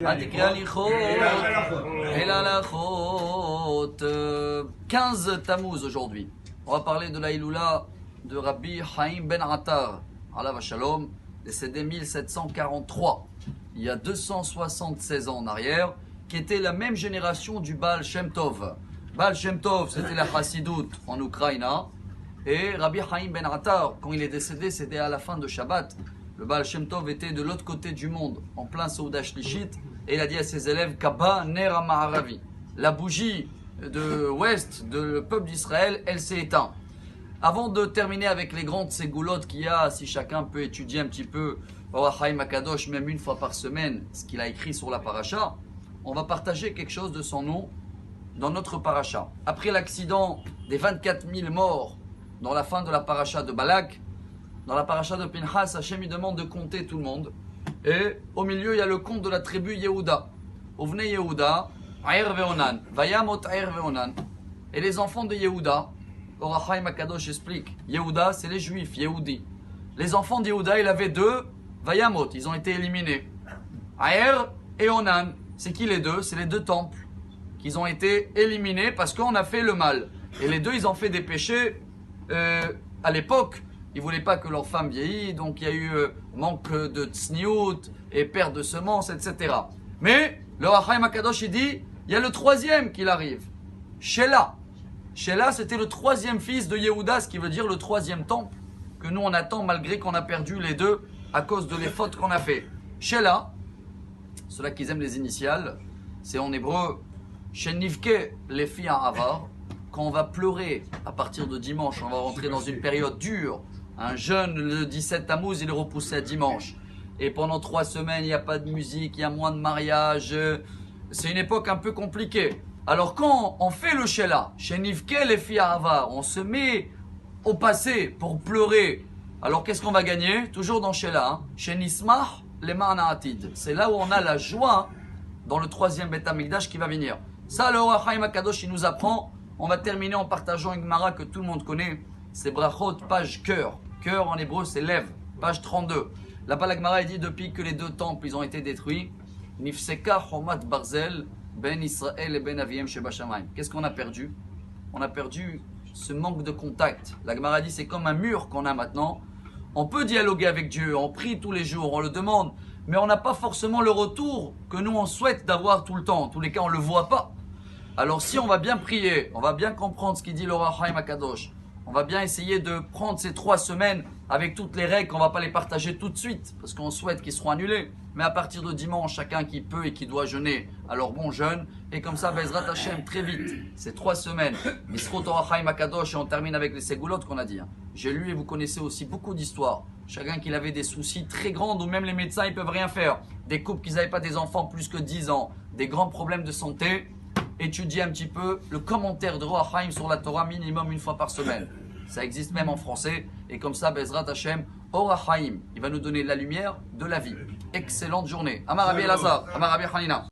15 Tammuz aujourd'hui. On va parler de la Iloula de Rabbi Haim Ben Attar, alav Shalom, décédé 1743, il y a 276 ans en arrière, qui était la même génération du Baal Shem Tov. Baal Shem Tov, c'était la Chassidoute en Ukraine, et Rabbi Haim Ben Attar, quand il est décédé, c'était à la fin de Shabbat. Le Baal Shem Tov était de l'autre côté du monde, en plein Souda Shlishit, et il a dit à ses élèves, Kaba Ner HaMaharavi, la bougie de l'ouest du peuple d'Israël, elle s'est éteinte. Avant de terminer avec les grandes ségoulottes qu'il y a, si chacun peut étudier un petit peu Orach Chaim HaKadosh, même une fois par semaine, ce qu'il a écrit sur la paracha, on va partager quelque chose de son nom dans notre paracha. Après l'accident des 24 000 morts dans la fin de la paracha de Balak, dans la paracha de Pinchas, Hachem lui demande de compter tout le monde. Et au milieu, il y a le compte de la tribu Yehuda. Ovnei Yehuda, Aer Veonan, Vayamot Aer Veonan. Et les enfants de Yehuda, Orach Chaim HaKadosh explique, Yehuda, c'est les juifs, Yehudi. Les enfants de Yehuda, il avait deux, Vayamot, ils ont été éliminés. Aer et Onan, c'est qui les deux? C'est les deux temples qu'ils ont été éliminés parce qu'on a fait le mal. Et les deux, ils ont fait des péchés à l'époque. Ils ne voulaient pas que leur femme vieillit, donc il y a eu manque de tsniout et perte de semences, etc. Mais le Orach Chaim HaKadosh, il dit, il y a le troisième qui arrive, Shelah. Shelah, c'était le troisième fils de Yehuda, ce qui veut dire le troisième temple que nous on attend malgré qu'on a perdu les deux à cause de les fautes qu'on a fait. Shelah, ceux-là qui aiment les initiales, c'est en hébreu, Shenivke lefi ha'avar. Quand on va pleurer à partir de dimanche, on va rentrer dans une période dure. Un jeune, le 17 Tammuz, il est repoussé à dimanche. Et pendant 3 semaines, il n'y a pas de musique, il y a moins de mariage. C'est une époque un peu compliquée. Alors quand on fait le Shelah, Shenivke lefi ha'avar, on se met au passé pour pleurer. Alors qu'est-ce qu'on va gagner? Toujours dans Shelah, Shenismach le'ma'an ha'atid. C'est là où on a la joie dans le troisième Beth Amikdash qui va venir. Ça, le Orach Chaim HaKadosh, il nous apprend. On va terminer en partageant une Gemara que tout le monde connaît. C'est Brachot, page cœur. Cœur en hébreu, c'est lève. Page 32. Là-bas, la Gemara dit depuis que les deux temples ils ont été détruits, Nifseka Chomat Barzel, Ben Israël et Ben Aviem Sheba Shamayim. Qu'est-ce qu'on a perdu? On a perdu ce manque de contact. La Gemara dit c'est comme un mur qu'on a maintenant. On peut dialoguer avec Dieu, on prie tous les jours, on le demande, mais on n'a pas forcément le retour que nous on souhaite d'avoir tout le temps. En tous les cas, on ne le voit pas. Alors si on va bien prier, on va bien comprendre ce qu'il dit l'Orach Chaim HaKadosh, on va bien essayer de prendre ces 3 semaines avec toutes les règles, qu'on ne va pas les partager tout de suite, parce qu'on souhaite qu'ils seront annulés. Mais à partir de dimanche, chacun qui peut et qui doit jeûner, alors bon jeûne, et comme ça, Bezrat Hashem, très vite, ces 3 semaines, Misrot Orach Chaim HaKadosh, et on termine avec les ségoulottes qu'on a dit. J'ai lu et vous connaissez aussi beaucoup d'histoires. Chacun qui avait des soucis très grands, où même les médecins, ils peuvent rien faire. Des couples qui n'avaient pas des enfants plus que 10 ans, des grands problèmes de santé. Étudier un petit peu le commentaire de Orach Chaim sur la Torah minimum une fois par semaine. Ça existe même en français. Et comme ça, Bezrat Hashem, Orach Chaim, il va nous donner la lumière de la vie. Excellente journée. Amar Rabbi Elazar, Amar Rabbi Hanina.